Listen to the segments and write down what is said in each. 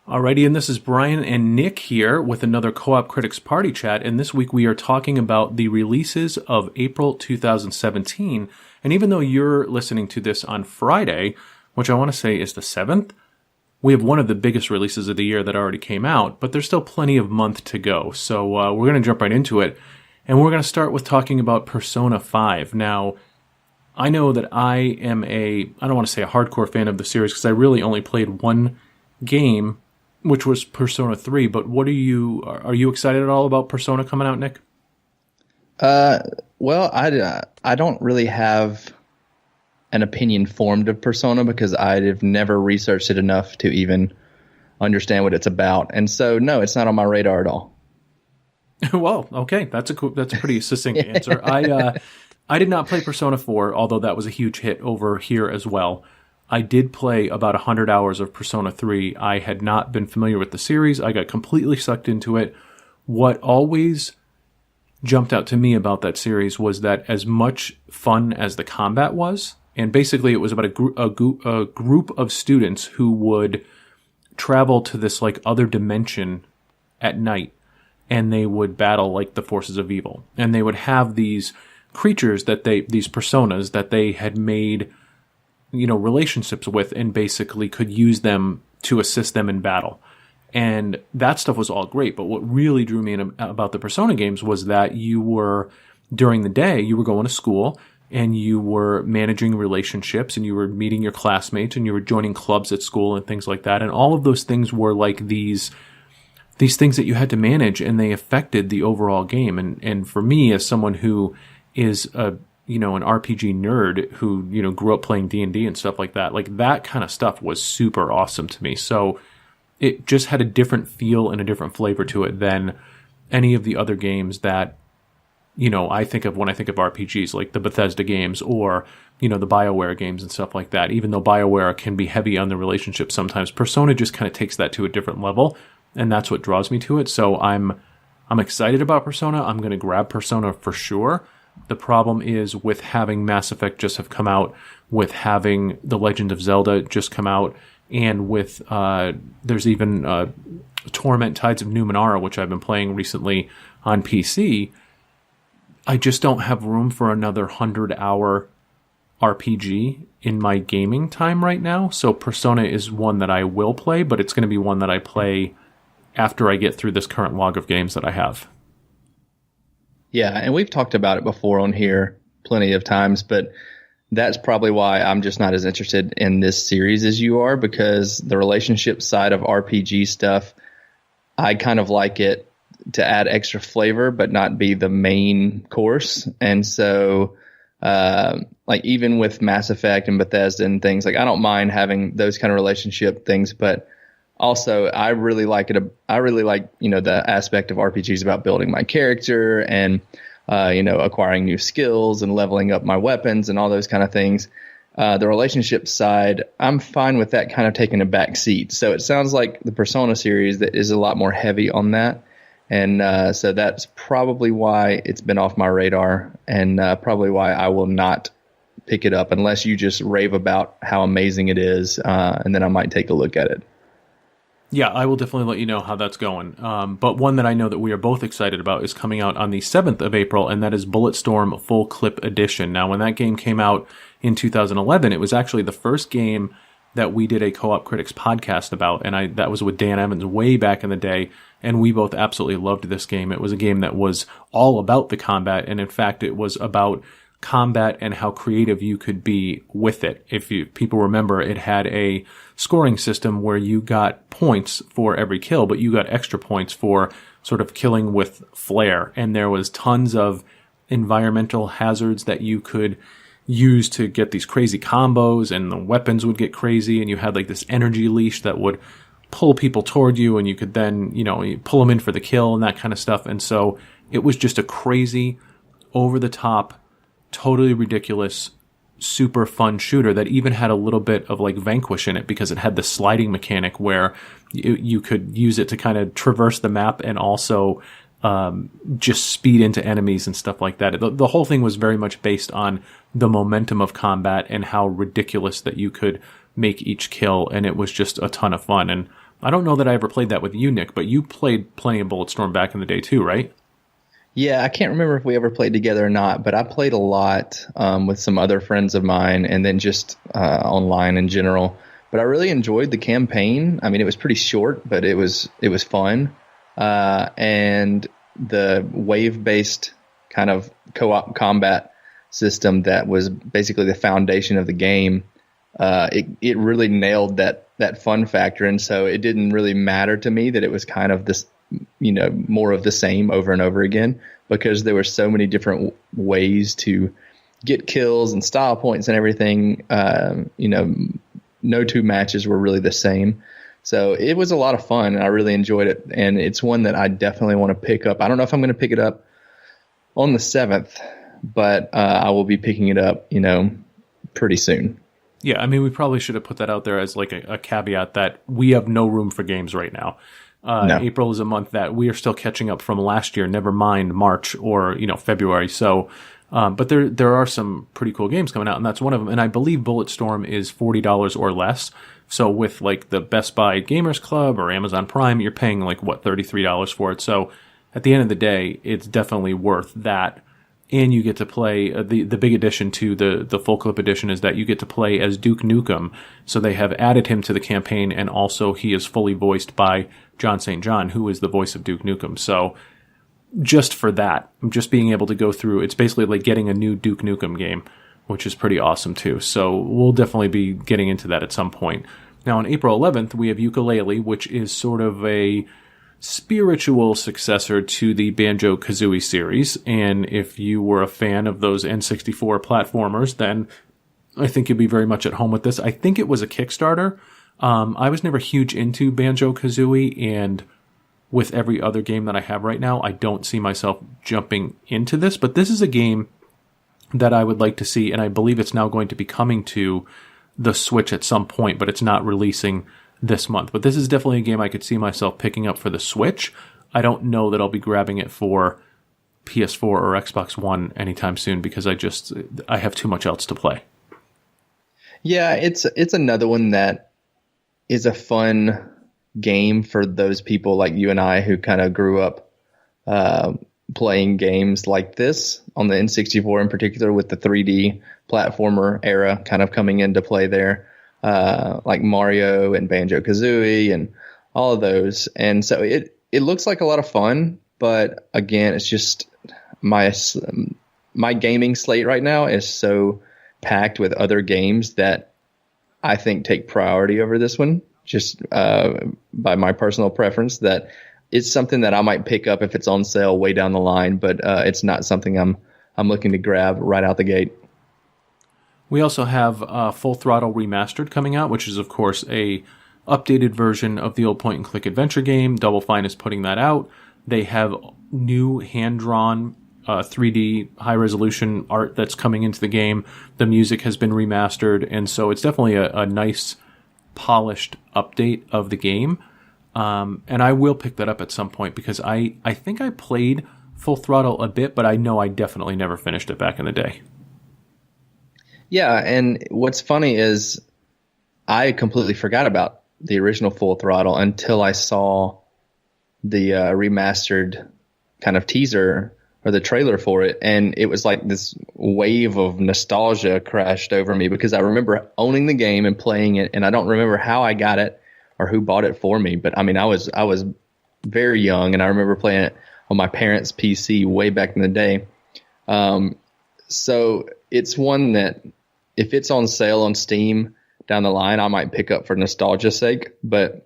Alrighty, and this is Brian and Nick here with another Co-op Critics Party Chat, and this week we are talking about the releases of April 2017, and even though you're listening to this on Friday, which I want to say is the 7th, we have one of the biggest releases of the year that already came out, but there's still plenty of month to go, so we're going to jump right into it, and we're going to start with talking about Persona 5. Now, I know that I am I don't want to say a hardcore fan of the series, because I really only played one game, which was Persona 3, but are you excited at all about Persona coming out, Nick? Well, I don't really have an opinion formed of Persona because I've never researched it enough to even understand what it's about. And so, no, it's not on my radar at all. Well, okay. That's a pretty succinct answer. I did not play Persona 4, although that was a huge hit over here as well. I did play about 100 hours of Persona 3. I had not been familiar with the series. I got completely sucked into it. What always jumped out to me about that series was that as much fun as the combat was, and basically it was about a group of students who would travel to this like other dimension at night, and they would battle like the forces of evil. And they would have these creatures these personas that they had made relationships with, and basically could use them to assist them in battle. And that stuff was all great. But what really drew me in about the Persona games was that during the day, you were going to school and you were managing relationships and you were meeting your classmates and you were joining clubs at school and things like that. And all of those things were like these things that you had to manage, and they affected the overall game. And for me, as someone who is an RPG nerd who, grew up playing D&D and stuff like that kind of stuff was super awesome to me. So it just had a different feel and a different flavor to it than any of the other games that, I think of when I think of RPGs, like the Bethesda games or, the BioWare games and stuff like that. Even though BioWare can be heavy on the relationship sometimes, Persona just kind of takes that to a different level, and that's what draws me to it. So I'm excited about Persona. I'm going to grab Persona for sure. The problem is with having Mass Effect just have come out, with having The Legend of Zelda just come out, and with there's even Torment Tides of Numenera, which I've been playing recently on PC. I just don't have room for another 100-hour RPG in my gaming time right now. So Persona is one that I will play, but it's going to be one that I play after I get through this current log of games that I have. Yeah, and we've talked about it before on here plenty of times, but that's probably why I'm just not as interested in this series as you are, because the relationship side of RPG stuff, I kind of like it to add extra flavor, but not be the main course. And so, like even with Mass Effect and Bethesda and things, like I don't mind having those kind of relationship things, but also, I really like it. I really like, the aspect of RPGs about building my character and, acquiring new skills and leveling up my weapons and all those kind of things. The relationship side, I'm fine with that kind of taking a back seat. So it sounds like the Persona series that is a lot more heavy on that. And so that's probably why it's been off my radar, and probably why I will not pick it up unless you just rave about how amazing it is. And then I might take a look at it. Yeah, I will definitely let you know how that's going. But one that I know that we are both excited about is coming out on the 7th of April, and that is Bulletstorm Full Clip Edition. Now, when that game came out in 2011, it was actually the first game that we did a Co-op Critics podcast about, and that was with Dan Evans way back in the day, and we both absolutely loved this game. It was a game that was all about the combat, and in fact, it was about combat and how creative you could be with it. If people remember, it had a scoring system where you got points for every kill, but you got extra points for sort of killing with flair. And there was tons of environmental hazards that you could use to get these crazy combos, and the weapons would get crazy, and you had like this energy leash that would pull people toward you, and you could then, you pull them in for the kill and that kind of stuff. And so it was just a crazy, over the top, totally ridiculous, super fun shooter that even had a little bit of like Vanquish in it, because it had the sliding mechanic where you could use it to kind of traverse the map and also just speed into enemies and stuff like that. The whole thing was very much based on the momentum of combat and how ridiculous that you could make each kill, and it was just a ton of fun. And I don't know that I ever played that with you, Nick, but you played plenty of Bulletstorm back in the day too, right? Yeah, I can't remember if we ever played together or not, but I played a lot with some other friends of mine, and then just online in general. But I really enjoyed the campaign. I mean, it was pretty short, but it was fun. And the wave-based kind of co-op combat system that was basically the foundation of the game, it really nailed that fun factor. And so it didn't really matter to me that it was kind of this, more of the same over and over again, because there were so many different ways to get kills and style points and everything. No two matches were really the same. So it was a lot of fun, and I really enjoyed it. And it's one that I definitely want to pick up. I don't know if I'm going to pick it up on the 7th, but I will be picking it up, pretty soon. Yeah, I mean, we probably should have put that out there as like a caveat that we have no room for games right now. No. April is a month that we are still catching up from last year, never mind March or, February. So, but there are some pretty cool games coming out, and that's one of them. And I believe Bulletstorm is $40 or less. So with like the Best Buy Gamers Club or Amazon Prime, you're paying like $33 for it. So at the end of the day, it's definitely worth that. And you get to play the big addition to the full clip edition is that you get to play as Duke Nukem. So they have added him to the campaign, and also he is fully voiced by John St. John, who is the voice of Duke Nukem. So just for that, just being able to go through, it's basically like getting a new Duke Nukem game, which is pretty awesome too. So we'll definitely be getting into that at some point. Now on April 11th, we have Yooka-Laylee, which is sort of a spiritual successor to the Banjo-Kazooie series. And if you were a fan of those N64 platformers, then I think you'll be very much at home with this. I think it was a Kickstarter. I was never huge into Banjo-Kazooie, and with every other game that I have right now, I don't see myself jumping into this. But this is a game that I would like to see, and I believe it's now going to be coming to the Switch at some point, but it's not releasing this month. But this is definitely a game I could see myself picking up for the Switch. I don't know that I'll be grabbing it for PS4 or Xbox One anytime soon, because I have too much else to play. Yeah, it's another one that is a fun game for those people like you and I who kind of grew up playing games like this on the N64 in particular, with the 3D platformer era kind of coming into play there. Like Mario and Banjo-Kazooie and all of those. And so it looks like a lot of fun, but again, it's just my gaming slate right now is so packed with other games that I think take priority over this one, just by my personal preference, that it's something that I might pick up if it's on sale way down the line, but it's not something I'm looking to grab right out the gate. We also have Full Throttle Remastered coming out, which is, of course, a updated version of the old point-and-click adventure game. Double Fine is putting that out. They have new hand-drawn 3D high-resolution art that's coming into the game. The music has been remastered, and so it's definitely a nice, polished update of the game. And I will pick that up at some point, because I think I played Full Throttle a bit, but I know I definitely never finished it back in the day. Yeah, and what's funny is I completely forgot about the original Full Throttle until I saw the remastered kind of teaser or the trailer for it, and it was like this wave of nostalgia crashed over me, because I remember owning the game and playing it, and I don't remember how I got it or who bought it for me, but I mean, I was very young, and I remember playing it on my parents' PC way back in the day. So it's one that, if it's on sale on Steam down the line, I might pick up for nostalgia's sake. But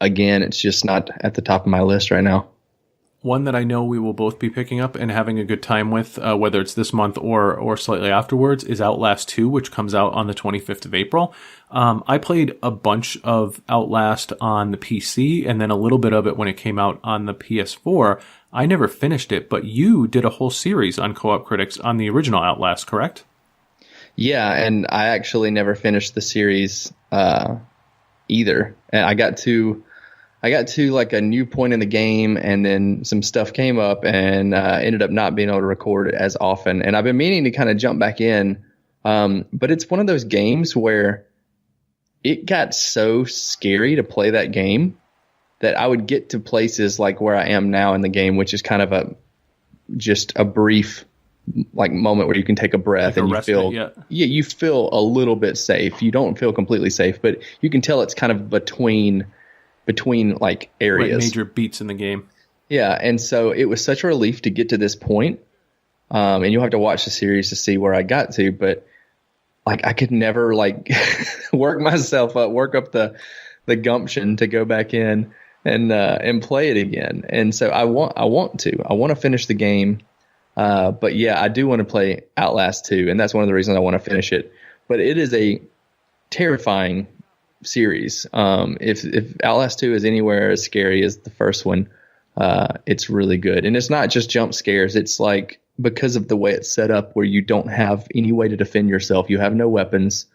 again, it's just not at the top of my list right now. One that I know we will both be picking up and having a good time with, whether it's this month or slightly afterwards, is Outlast 2, which comes out on the 25th of April. I played a bunch of Outlast on the PC, and then a little bit of it when it came out on the PS4. I never finished it, but you did a whole series on Co-op Critics on the original Outlast, correct? Yeah, and I actually never finished the series either. And I got to like a new point in the game, and then some stuff came up, and ended up not being able to record it as often. And I've been meaning to kind of jump back in, but it's one of those games where it got so scary to play that game that I would get to places like where I am now in the game, which is kind of just a brief like moment where you can take a breath, like and you feel, you feel a little bit safe. You don't feel completely safe, but you can tell it's kind of between like areas, right, major beats in the game. Yeah. And so it was such a relief to get to this point. And you'll have to watch the series to see where I got to, but like I could never like work up the gumption to go back in and play it again. And so I want to finish the game. But yeah, I do want to play Outlast 2, and that's one of the reasons I want to finish it. But it is a terrifying series. If Outlast 2 is anywhere as scary as the first one, it's really good. And it's not just jump scares. It's like, because of the way it's set up, where you don't have any way to defend yourself. You have no weapons.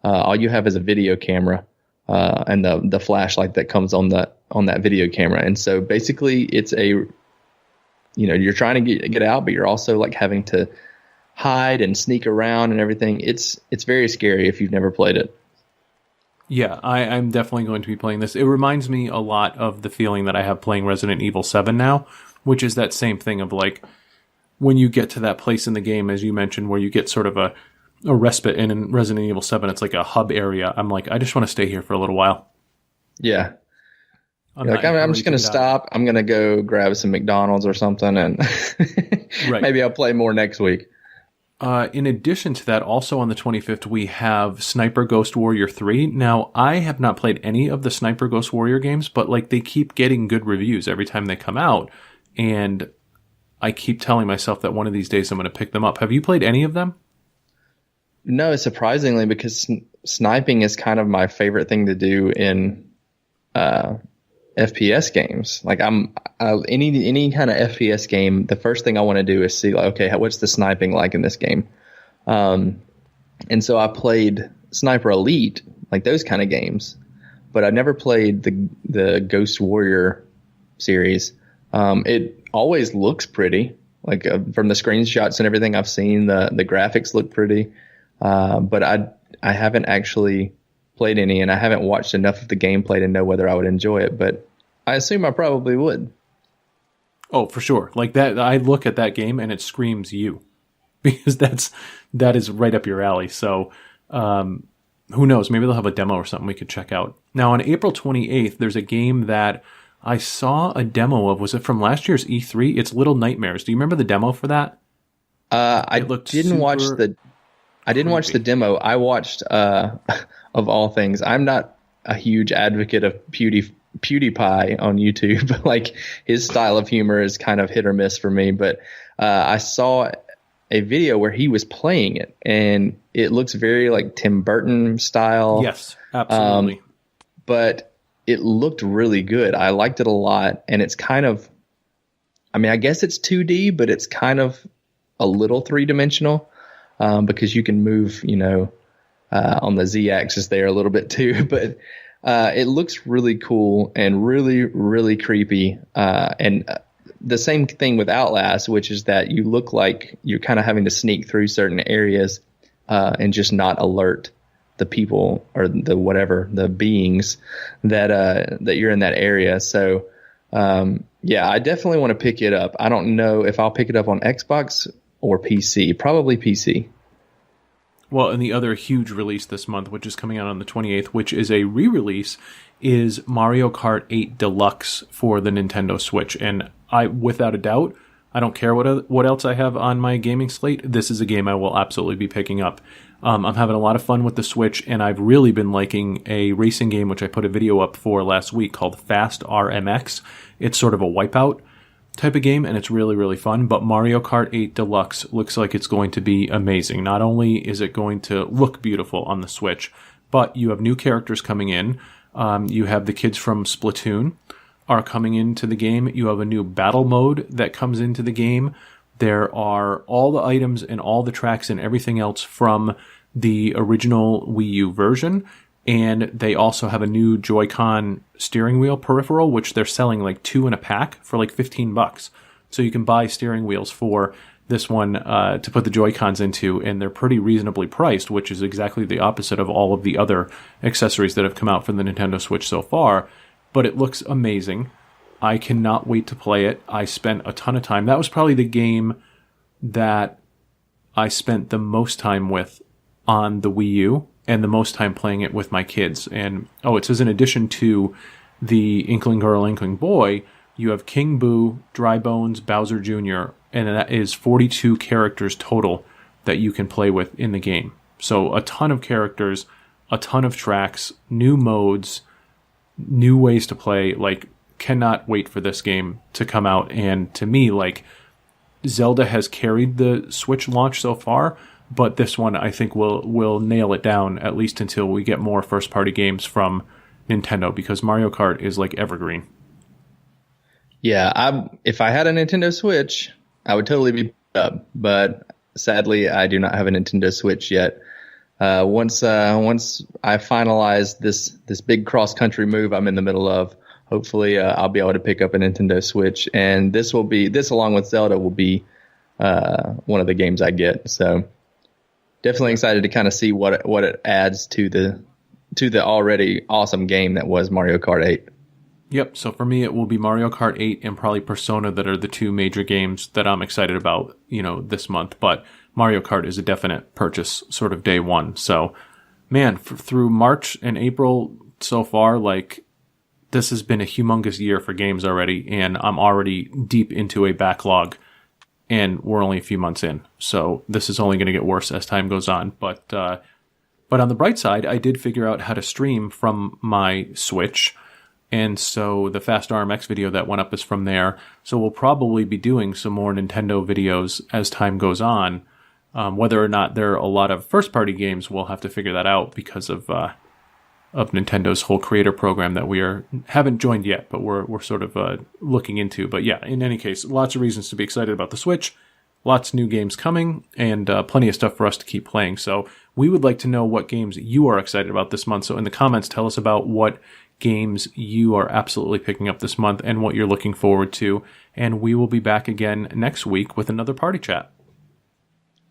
All you have is a video camera, and the flashlight that comes on that video camera. And so basically it's you're trying to get out, but you're also like having to hide and sneak around and everything. It's very scary if you've never played it. Yeah, I'm definitely going to be playing this. It reminds me a lot of the feeling that I have playing Resident Evil 7 now, which is that same thing of like, when you get to that place in the game, as you mentioned, where you get sort of a respite, and in Resident Evil 7, it's like a hub area. I'm like, I just want to stay here for a little while. Yeah. I'm just going to stop. I'm going to go grab some McDonald's or something, and right. Maybe I'll play more next week. In addition to that, also on the 25th, we have Sniper Ghost Warrior 3. Now, I have not played any of the Sniper Ghost Warrior games, but like they keep getting good reviews every time they come out, and I keep telling myself that one of these days I'm going to pick them up. Have you played any of them? No, surprisingly, because sniping is kind of my favorite thing to do in FPS games. Like any kind of FPS game, the first thing I want to do is see, like, okay, what's the sniping like in this game? And so I played Sniper Elite, like those kind of games, but I never played the Ghost Warrior series. It always looks pretty, like from the screenshots and everything I've seen, the graphics look pretty, but I haven't actually played any, and I haven't watched enough of the gameplay to know whether I would enjoy it, but I assume I probably would. Oh, for sure. Like that, I look at that game and it screams you, because that is right up your alley. So who knows, maybe they'll have a demo or something we could check out. Now on April 28th, there's a game that I saw a demo of. Was it from last year's E3? It's Little Nightmares. Do you remember the demo for that? I didn't watch the demo. I watched, of all things, I'm not a huge advocate of PewDiePie on YouTube. Like his style of humor is kind of hit or miss for me. But I saw a video where he was playing it, and it looks very like Tim Burton style. Yes, absolutely. But it looked really good. I liked it a lot. And it's kind of, I mean, I guess it's 2D, but it's kind of a little three-dimensional, because you can move, on the Z-axis there a little bit too. But it looks really cool and really, really creepy. And the same thing with Outlast, which is that you look like you're kind of having to sneak through certain areas and just not alert the people or the beings that you're in that area. So yeah, I definitely want to pick it up. I don't know if I'll pick it up on Xbox or PC. Probably PC. Well, and the other huge release this month, which is coming out on the 28th, which is a re-release, is Mario Kart 8 Deluxe for the Nintendo Switch. And I, without a doubt, I don't care what else I have on my gaming slate, this is a game I will absolutely be picking up. I'm having a lot of fun with the Switch, and I've really been liking a racing game, which I put a video up for last week, called Fast RMX. It's sort of a Wipeout type of game, and it's really, really fun. But Mario Kart 8 Deluxe looks like it's going to be amazing. Not only is it going to look beautiful on the Switch, but you have new characters coming in. You have the kids from Splatoon are coming into the game. You have a new battle mode that comes into the game. There are all the items and all the tracks and everything else from the original Wii U version. And they also have a new Joy-Con steering wheel peripheral, which they're selling like 2 in a pack for like $15. So you can buy steering wheels for this one to put the Joy-Cons into, and they're pretty reasonably priced, which is exactly the opposite of all of the other accessories that have come out for the Nintendo Switch so far. But it looks amazing. I cannot wait to play it. I spent a ton of time. That was probably the game that I spent the most time with on the Wii U, and the most time playing it with my kids. And it says in addition to the Inkling Girl, Inkling Boy, you have King Boo, Dry Bones, Bowser Jr., and that is 42 characters total that you can play with in the game. So a ton of characters, a ton of tracks, new modes, new ways to play. Like, cannot wait for this game to come out. And to me, like, Zelda has carried the Switch launch so far, but this one I think will nail it down, at least until we get more first-party games from Nintendo, because Mario Kart is like evergreen. Yeah, if I had a Nintendo Switch, I would totally be up, but sadly I do not have a Nintendo Switch yet. Once I finalize this big cross-country move I'm in the middle of, hopefully I'll be able to pick up a Nintendo Switch, and this along with Zelda will be one of the games I get. So definitely excited to kind of see what it adds to the already awesome game that was Mario Kart 8. Yep, so for me it will be Mario Kart 8 and probably Persona that are the two major games that I'm excited about, this month. But Mario Kart is a definite purchase sort of day one. So, man, through March and April so far, like, this has been a humongous year for games already, and I'm already deep into a backlog, and we're only a few months in. So this is only going to get worse as time goes on. But on the bright side, I did figure out how to stream from my Switch. And so the Fast RMX video that went up is from there. So we'll probably be doing some more Nintendo videos as time goes on. Whether or not there are a lot of first-party games, we'll have to figure that out because of Nintendo's whole creator program that we haven't joined yet, but we're sort of looking into. But yeah, in any case, lots of reasons to be excited about the Switch. Lots of new games coming, and plenty of stuff for us to keep playing. So we would like to know what games you are excited about this month. So in the comments, tell us about what games you are absolutely picking up this month and what you're looking forward to. And we will be back again next week with another party chat.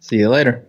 See you later.